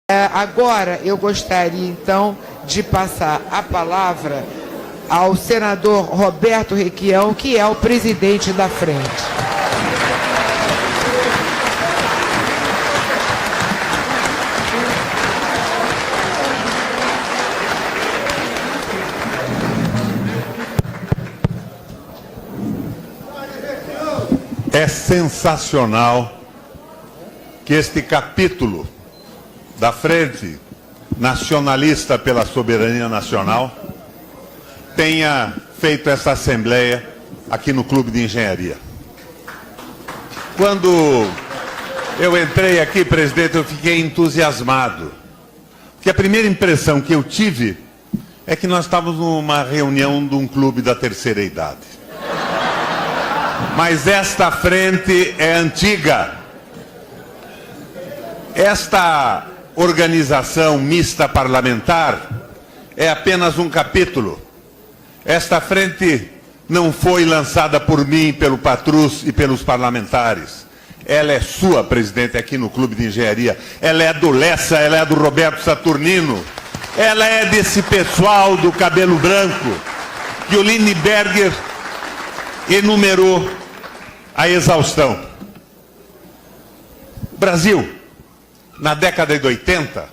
Agora eu gostaria então de passar a palavra ao senador Roberto Requião, que é o presidente da frente. É sensacional que este capítulo da Frente Nacionalista pela Soberania Nacional tenha feito essa assembleia aqui no Clube de Engenharia. Quando eu entrei aqui, presidente, eu fiquei entusiasmado, porque a primeira impressão que eu tive é que nós estávamos numa reunião de um clube da terceira idade. Mas esta frente é antiga. Esta organização mista parlamentar é apenas um capítulo. Esta frente não foi lançada por mim, pelo Patrus e pelos parlamentares. Ela é sua, presidente, aqui no Clube de Engenharia. Ela é do Lessa, ela é do Roberto Saturnino. Ela é desse pessoal do cabelo branco que o Lindbergh enumerou a exaustão. O Brasil, na década de 80,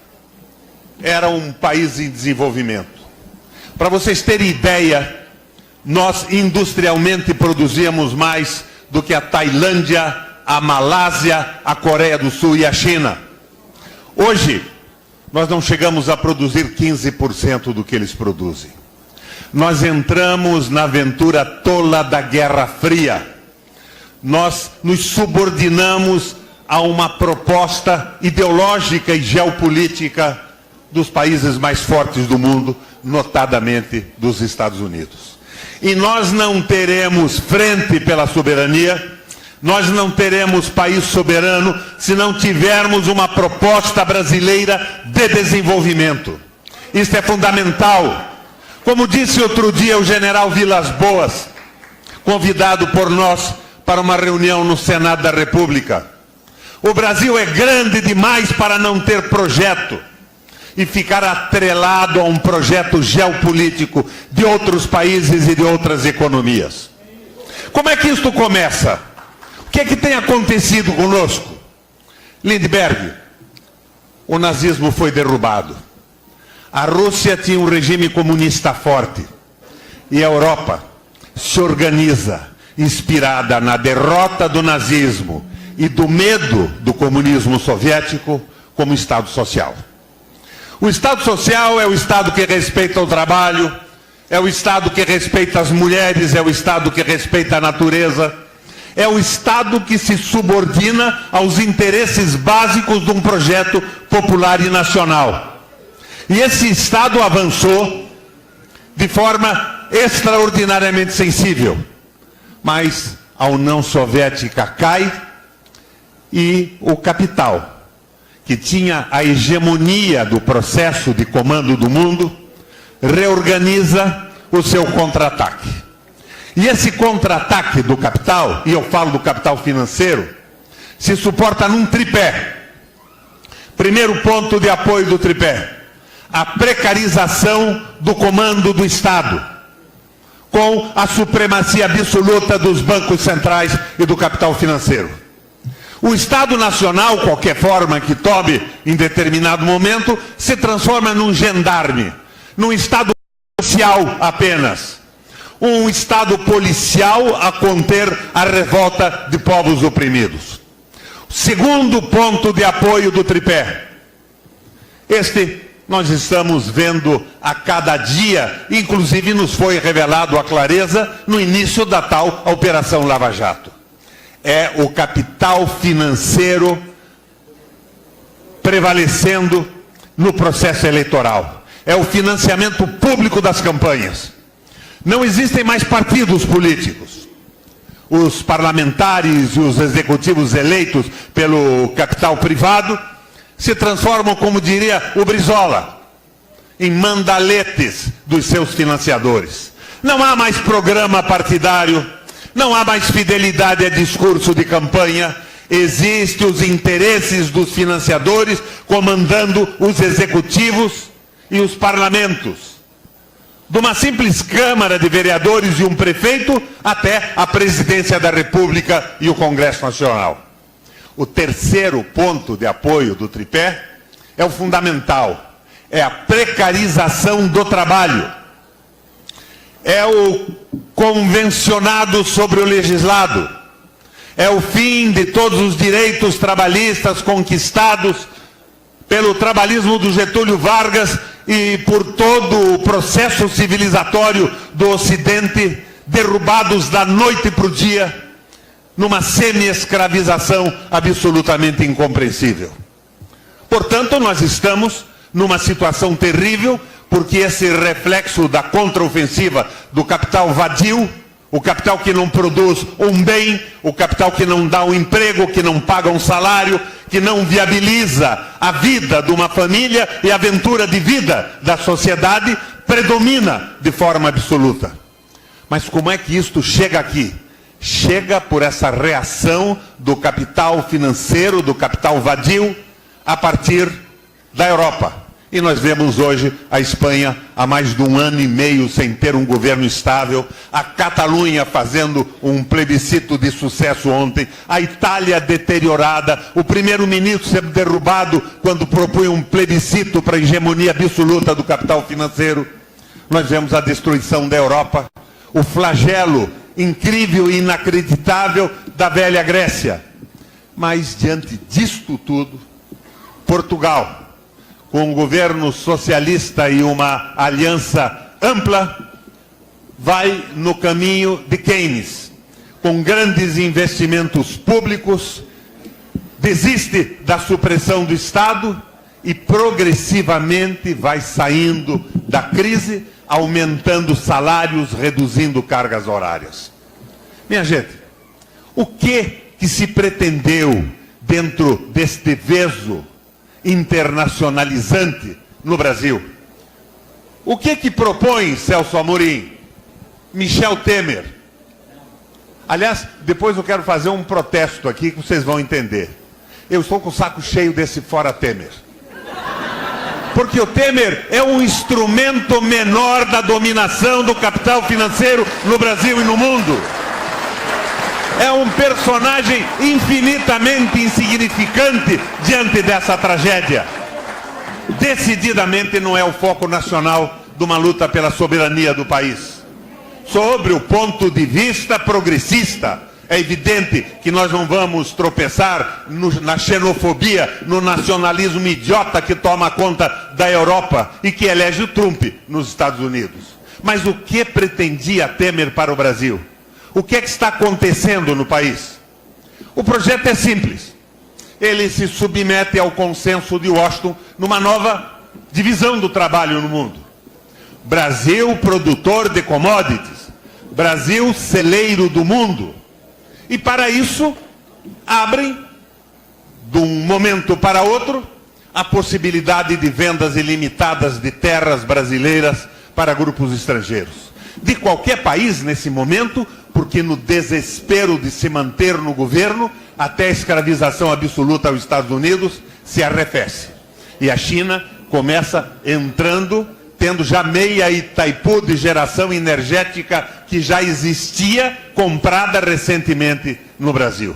era um país em desenvolvimento. Para vocês terem ideia, nós industrialmente produzíamos mais do que a Tailândia, a Malásia, a Coreia do Sul e a China. Hoje, nós não chegamos a produzir 15% do que eles produzem. Nós entramos na aventura tola da Guerra Fria. Nós nos subordinamos a uma proposta ideológica e geopolítica dos países mais fortes do mundo, notadamente dos Estados Unidos. E nós não teremos frente pela soberania, nós não teremos país soberano se não tivermos uma proposta brasileira de desenvolvimento. Isso é fundamental. Como disse outro dia o general Vilas Boas, convidado por nós para uma reunião no Senado da República, o Brasil é grande demais para não ter projeto e ficar atrelado a um projeto geopolítico de outros países e de outras economias. Como é que isto começa? O que é que tem acontecido conosco? Lindbergh, o nazismo foi derrubado. A Rússia tinha um regime comunista forte. E a Europa se organiza, inspirada na derrota do nazismo e do medo do comunismo soviético, como Estado Social. O Estado Social é o Estado que respeita o trabalho, é o Estado que respeita as mulheres, é o Estado que respeita a natureza, é o Estado que se subordina aos interesses básicos de um projeto popular e nacional. E esse Estado avançou de forma extraordinariamente sensível. Mas a União Soviética cai e o capital, que tinha a hegemonia do processo de comando do mundo, reorganiza o seu contra-ataque. E esse contra-ataque do capital, e eu falo do capital financeiro, se suporta num tripé. Primeiro ponto de apoio do tripé: a precarização do comando do Estado, com a supremacia absoluta dos bancos centrais e do capital financeiro. O Estado Nacional, qualquer forma que tome em determinado momento, se transforma num gendarme, num Estado policial apenas. Um Estado policial a conter a revolta de povos oprimidos. Segundo ponto de apoio do tripé. Nós estamos vendo a cada dia, inclusive nos foi revelado a clareza no início da tal Operação Lava Jato. É o capital financeiro prevalecendo no processo eleitoral. É o financiamento público das campanhas. Não existem mais partidos políticos. Os parlamentares e os executivos eleitos pelo capital privado se transformam, como diria o Brizola, em mandaletes dos seus financiadores. Não há mais programa partidário, não há mais fidelidade a discurso de campanha. Existem os interesses dos financiadores comandando os executivos e os parlamentos. De uma simples Câmara de Vereadores e um prefeito até a Presidência da República e o Congresso Nacional. O terceiro ponto de apoio do tripé é o fundamental, é a precarização do trabalho. É o convencionado sobre o legislado. É o fim de todos os direitos trabalhistas conquistados pelo trabalhismo do Getúlio Vargas e por todo o processo civilizatório do Ocidente, derrubados da noite para o dia, numa semi-escravização absolutamente incompreensível. Portanto, nós estamos numa situação terrível, porque esse reflexo da contraofensiva do capital vadio, o capital que não produz um bem, o capital que não dá um emprego, que não paga um salário, que não viabiliza a vida de uma família e a aventura de vida da sociedade, predomina de forma absoluta. Mas como é que isto chega aqui? Chega por essa reação do capital financeiro, do capital vadio, a partir da Europa. E nós vemos hoje a Espanha há mais de 1 ano e meio sem ter um governo estável, a Catalunha fazendo um plebiscito de sucesso ontem, a Itália deteriorada, o primeiro-ministro sendo derrubado quando propunha um plebiscito para a hegemonia absoluta do capital financeiro. Nós vemos a destruição da Europa, o flagelo incrível e inacreditável da velha Grécia. Mas diante disto tudo, Portugal, com um governo socialista e uma aliança ampla, vai no caminho de Keynes, com grandes investimentos públicos, desiste da supressão do Estado e progressivamente vai saindo da crise, aumentando salários, reduzindo cargas horárias. Minha gente, o que se pretendeu dentro deste veso internacionalizante no Brasil? O que propõe Celso Amorim, Michel Temer? Aliás, depois eu quero fazer um protesto aqui que vocês vão entender. Eu estou com o saco cheio desse fora Temer. Porque o Temer é um instrumento menor da dominação do capital financeiro no Brasil e no mundo. É um personagem infinitamente insignificante diante dessa tragédia. Decididamente não é o foco nacional de uma luta pela soberania do país. Sobre o ponto de vista progressista, é evidente que nós não vamos tropeçar na xenofobia, no nacionalismo idiota que toma conta da Europa e que elege o Trump nos Estados Unidos. Mas o que pretendia Temer para o Brasil? O que está acontecendo no país? O projeto é simples. Ele se submete ao consenso de Washington numa nova divisão do trabalho no mundo. Brasil, produtor de commodities. Brasil, celeiro do mundo. E para isso, abrem, de um momento para outro, a possibilidade de vendas ilimitadas de terras brasileiras para grupos estrangeiros. De qualquer país nesse momento, porque no desespero de se manter no governo, até a escravização absoluta aos Estados Unidos se arrefece. E a China começa entrando, tendo já meia Itaipu de geração energética que já existia, comprada recentemente no Brasil.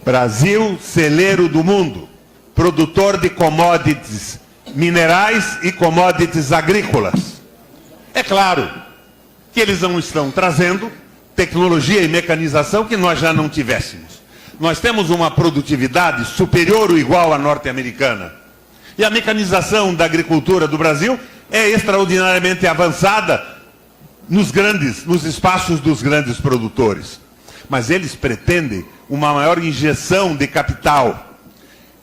Brasil, celeiro do mundo, produtor de commodities minerais e commodities agrícolas. É claro que eles não estão trazendo tecnologia e mecanização que nós já não tivéssemos. Nós temos uma produtividade superior ou igual à norte-americana. E a mecanização da agricultura do Brasil é extraordinariamente avançada nos espaços dos grandes produtores. Mas eles pretendem uma maior injeção de capital.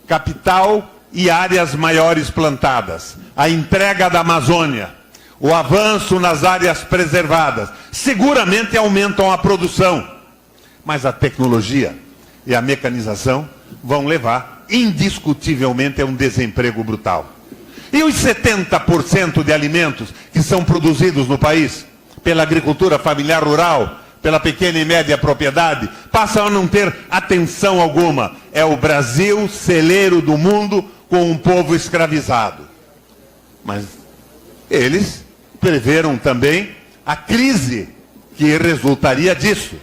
Capital e áreas maiores plantadas. A entrega da Amazônia. O avanço nas áreas preservadas. Seguramente aumentam a produção. Mas a tecnologia e a mecanização vão levar, indiscutivelmente, a um desemprego brutal. E os 70% de alimentos que são produzidos no país, pela agricultura familiar rural, pela pequena e média propriedade, passam a não ter atenção alguma. É o Brasil, celeiro do mundo, com um povo escravizado. Mas eles preveram também a crise que resultaria disso.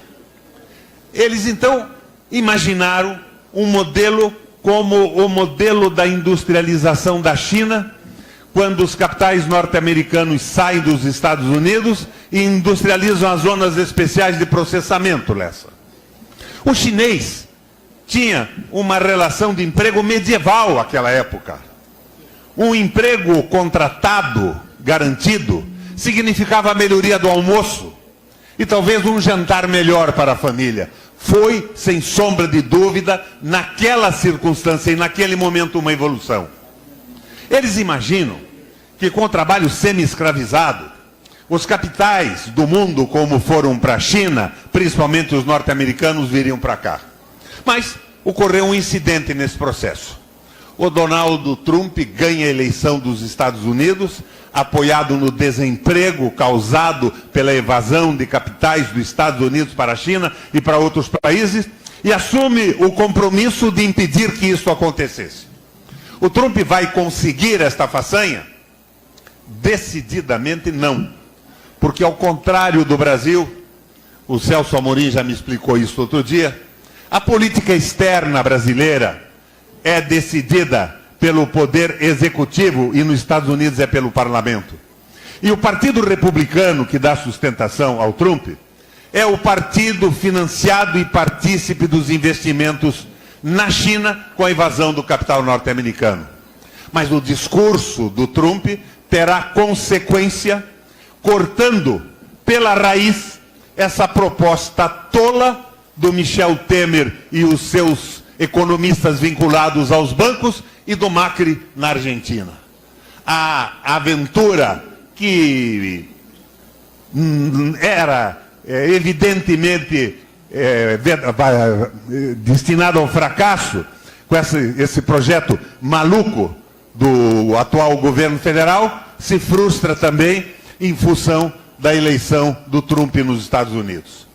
Eles, então, imaginaram um modelo como o modelo da industrialização da China, quando os capitais norte-americanos saem dos Estados Unidos e industrializam as zonas especiais de processamento, Lessa. O chinês tinha uma relação de emprego medieval naquela época. Um emprego contratado, garantido, significava a melhoria do almoço e talvez um jantar melhor para a família. Foi, sem sombra de dúvida, naquela circunstância e naquele momento, uma evolução. Eles imaginam que com o trabalho semi-escravizado, os capitais do mundo, como foram para a China, principalmente os norte-americanos, viriam para cá. Mas ocorreu um incidente nesse processo. O Donald Trump ganha a eleição dos Estados Unidos, apoiado no desemprego causado pela evasão de capitais dos Estados Unidos para a China e para outros países, e assume o compromisso de impedir que isso acontecesse. O Trump vai conseguir esta façanha? Decididamente não. Porque, ao contrário do Brasil, o Celso Amorim já me explicou isso outro dia, a política externa brasileira é decidida pelo poder executivo e nos Estados Unidos é pelo parlamento. E o Partido Republicano, que dá sustentação ao Trump, é o partido financiado e partícipe dos investimentos na China com a invasão do capital norte-americano. Mas o discurso do Trump terá consequência cortando pela raiz essa proposta tola do Michel Temer e os seus economistas vinculados aos bancos e do Macri na Argentina. A aventura que era evidentemente destinada ao fracasso, com esse projeto maluco do atual governo federal, se frustra também em função da eleição do Trump nos Estados Unidos.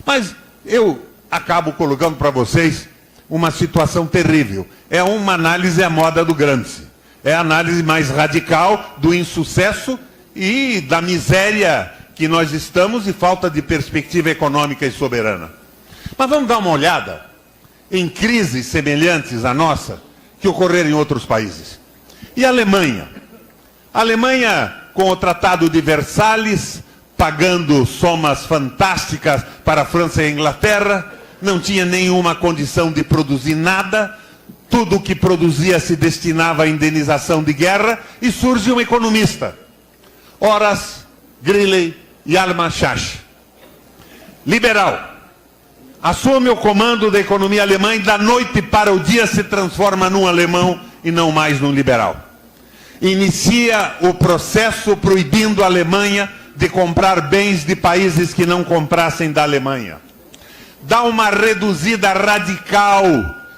Mas eu acabo colocando para vocês uma situação terrível. É uma análise à moda do Gramsci. É a análise mais radical do insucesso e da miséria que nós estamos e falta de perspectiva econômica e soberana. Mas vamos dar uma olhada em crises semelhantes à nossa que ocorreram em outros países. E a Alemanha? A Alemanha, com o Tratado de Versalhes, pagando somas fantásticas para a França e a Inglaterra, não tinha nenhuma condição de produzir nada, tudo o que produzia se destinava à indenização de guerra, e surge um economista, Horace Greeley Hjalmar Schacht, liberal, assume o comando da economia alemã e da noite para o dia se transforma num alemão e não mais num liberal. Inicia o processo proibindo a Alemanha de comprar bens de países que não comprassem da Alemanha. Dá uma reduzida radical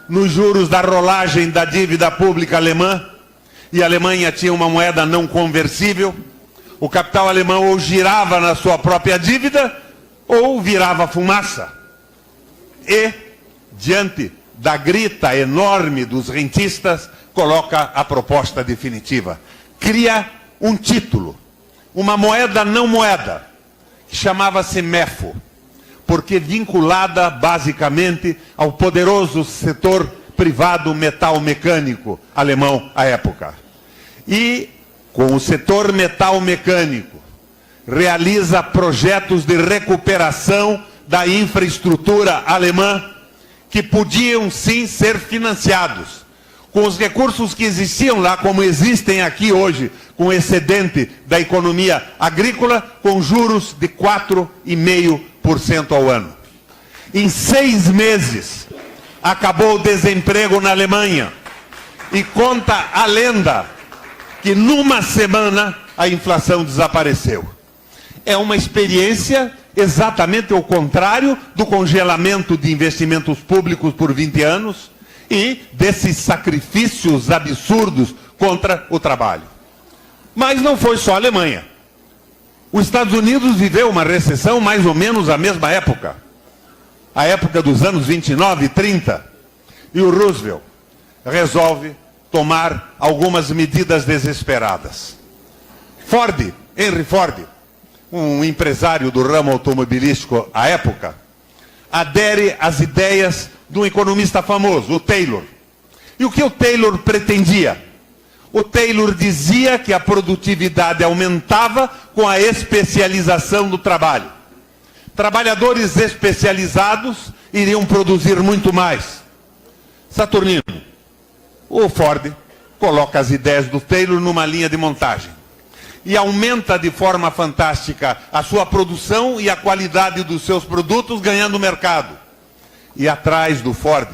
nos juros da rolagem da dívida pública alemã, e a Alemanha tinha uma moeda não conversível. O capital alemão ou girava na sua própria dívida, ou virava fumaça. E, diante da grita enorme dos rentistas, coloca a proposta definitiva. Cria um título, uma moeda não moeda, que chamava-se MEFO, porque vinculada basicamente ao poderoso setor privado metal mecânico alemão à época. E, com o setor metal mecânico, realiza projetos de recuperação da infraestrutura alemã que podiam sim ser financiados com os recursos que existiam lá, como existem aqui hoje, com excedente da economia agrícola, com juros de 4,5% ao ano. Em 6 meses, acabou o desemprego na Alemanha. E conta a lenda que numa semana a inflação desapareceu. É uma experiência exatamente o contrário do congelamento de investimentos públicos por 20 anos e desses sacrifícios absurdos contra o trabalho. Mas não foi só a Alemanha. Os Estados Unidos viveu uma recessão mais ou menos à mesma época. a época dos anos 29 e 30, e o Roosevelt resolve tomar algumas medidas desesperadas. Henry Ford, um empresário do ramo automobilístico à época, adere às ideias de um economista famoso, o Taylor. E o que o Taylor pretendia? O Taylor dizia que a produtividade aumentava com a especialização do trabalho. Trabalhadores especializados iriam produzir muito mais. Saturnino, o Ford coloca as ideias do Taylor numa linha de montagem e aumenta de forma fantástica a sua produção e a qualidade dos seus produtos, ganhando mercado. E atrás do Ford,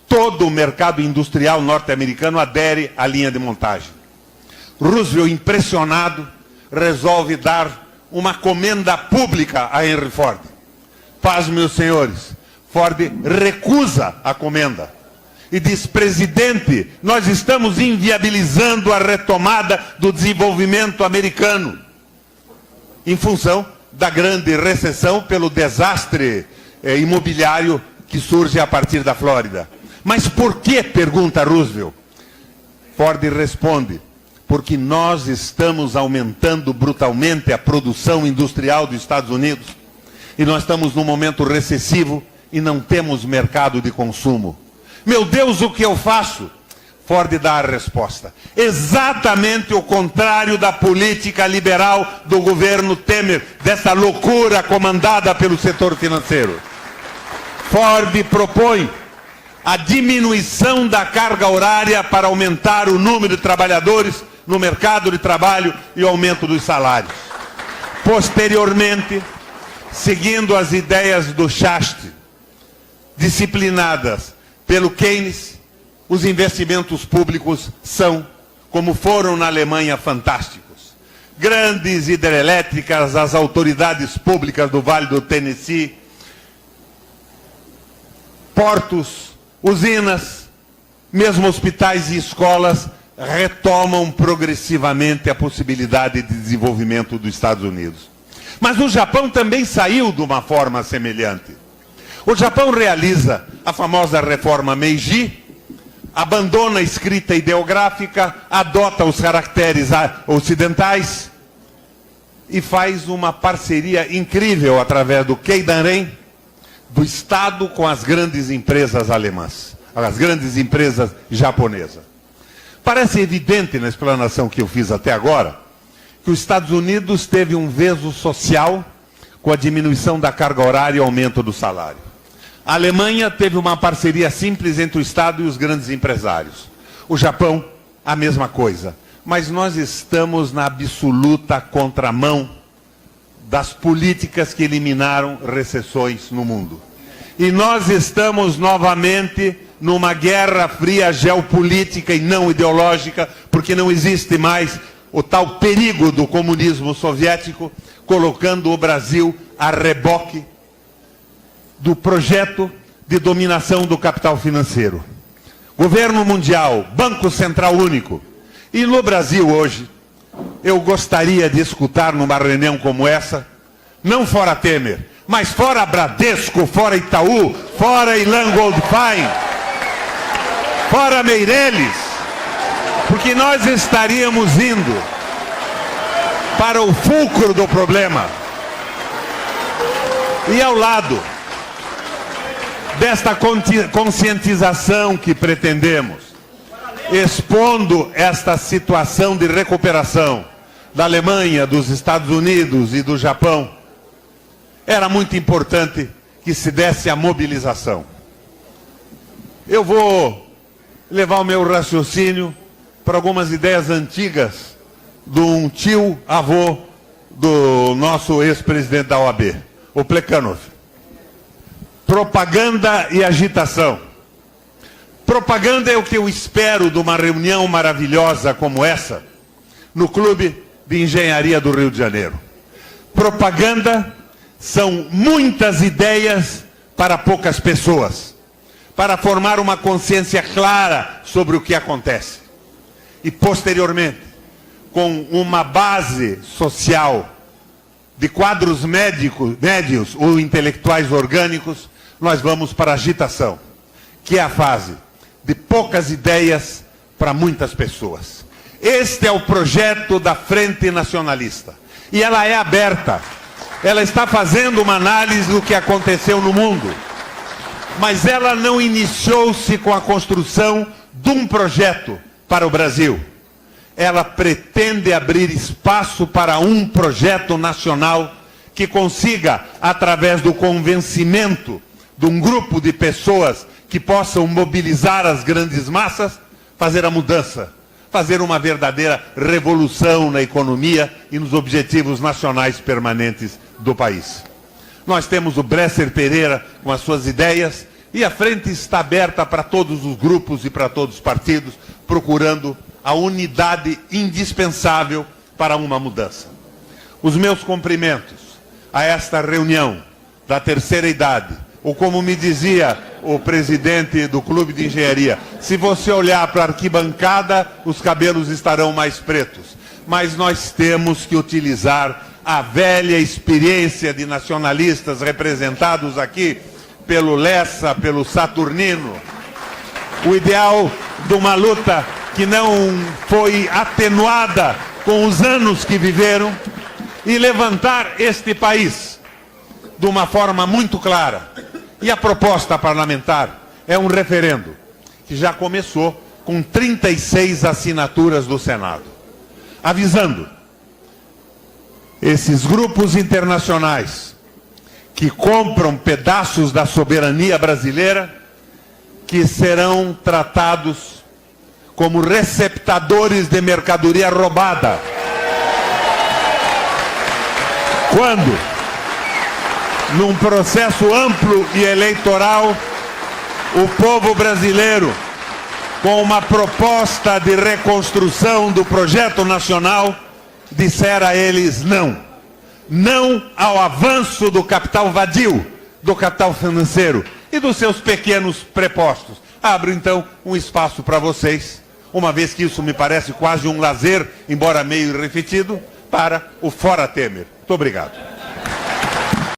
todo o mercado industrial norte-americano adere à linha de montagem. Roosevelt, impressionado, resolve dar uma comenda pública a Henry Ford. Paz, meus senhores, Ford recusa a comenda e diz: presidente, nós estamos inviabilizando a retomada do desenvolvimento americano em função da grande recessão pelo desastre imobiliário que surge a partir da Flórida. Mas por que? Pergunta Roosevelt. Ford responde: porque nós estamos aumentando brutalmente a produção industrial dos Estados Unidos e nós estamos num momento recessivo e não temos mercado de consumo. Meu Deus, o que eu faço? Ford dá a resposta. Exatamente o contrário da política liberal do governo Temer, dessa loucura comandada pelo setor financeiro. Ford propõe a diminuição da carga horária para aumentar o número de trabalhadores no mercado de trabalho e o aumento dos salários. Posteriormente, seguindo as ideias do Shaft, disciplinadas pelo Keynes, os investimentos públicos são, como foram na Alemanha, fantásticos. Grandes hidrelétricas, as autoridades públicas do Vale do Tennessee, portos, usinas, mesmo hospitais e escolas retomam progressivamente a possibilidade de desenvolvimento dos Estados Unidos. Mas o Japão também saiu de uma forma semelhante. O Japão realiza a famosa reforma Meiji, abandona a escrita ideográfica, adota os caracteres ocidentais e faz uma parceria incrível através do Keidanren, do Estado com as grandes empresas alemãs, as grandes empresas japonesas. Parece evidente na explanação que eu fiz até agora que os Estados Unidos teve um veso social com a diminuição da carga horária e o aumento do salário. A Alemanha teve uma parceria simples entre o Estado e os grandes empresários. O Japão, a mesma coisa. Mas nós estamos na absoluta contramão das políticas que eliminaram recessões no mundo. E nós estamos novamente numa guerra fria geopolítica e não ideológica, porque não existe mais o tal perigo do comunismo soviético, colocando o Brasil a reboque do projeto de dominação do capital financeiro. Governo mundial, Banco Central Único. E no Brasil hoje, eu gostaria de escutar numa reunião como essa, não fora Temer, mas fora Bradesco, fora Itaú, fora Ilan Goldfein, fora Meirelles, porque nós estaríamos indo para o fulcro do problema. E ao lado desta conscientização que pretendemos, expondo esta situação de recuperação da Alemanha, dos Estados Unidos e do Japão, era muito importante que se desse a mobilização. Eu vou levar o meu raciocínio para algumas ideias antigas de um tio-avô do nosso ex-presidente da OAB, o Plekhanov. Propaganda e agitação. Propaganda é o que eu espero de uma reunião maravilhosa como essa, no Clube de Engenharia do Rio de Janeiro. Propaganda são muitas ideias para poucas pessoas, para formar uma consciência clara sobre o que acontece. E, posteriormente, com uma base social de quadros médios ou intelectuais orgânicos, nós vamos para a agitação, que é a fase de poucas ideias para muitas pessoas. Este é o projeto da Frente Nacionalista. E ela é aberta. Ela está fazendo uma análise do que aconteceu no mundo. Mas ela não iniciou-se com a construção de um projeto para o Brasil. Ela pretende abrir espaço para um projeto nacional que consiga, através do convencimento de um grupo de pessoas que possam mobilizar as grandes massas, fazer a mudança, fazer uma verdadeira revolução na economia e nos objetivos nacionais permanentes do país. Nós temos o Bresser Pereira com as suas ideias e a frente está aberta para todos os grupos e para todos os partidos, procurando a unidade indispensável para uma mudança. Os meus cumprimentos a esta reunião da terceira idade, ou como me dizia o presidente do Clube de Engenharia, se você olhar para a arquibancada, os cabelos estarão mais pretos. Mas nós temos que utilizar a velha experiência de nacionalistas representados aqui pelo Lessa, pelo Saturnino, o ideal de uma luta que não foi atenuada com os anos que viveram, e levantar este país de uma forma muito clara. E a proposta parlamentar é um referendo que já começou com 36 assinaturas do Senado, avisando esses grupos internacionais que compram pedaços da soberania brasileira, que serão tratados como receptadores de mercadoria roubada. Quando, num processo amplo e eleitoral, o povo brasileiro, com uma proposta de reconstrução do projeto nacional, disser a eles não. Não ao avanço do capital vadio, do capital financeiro e dos seus pequenos prepostos. Abro, então, um espaço para vocês, uma vez que isso me parece quase um lazer, embora meio irrefletido, para o Fora Temer. Muito obrigado.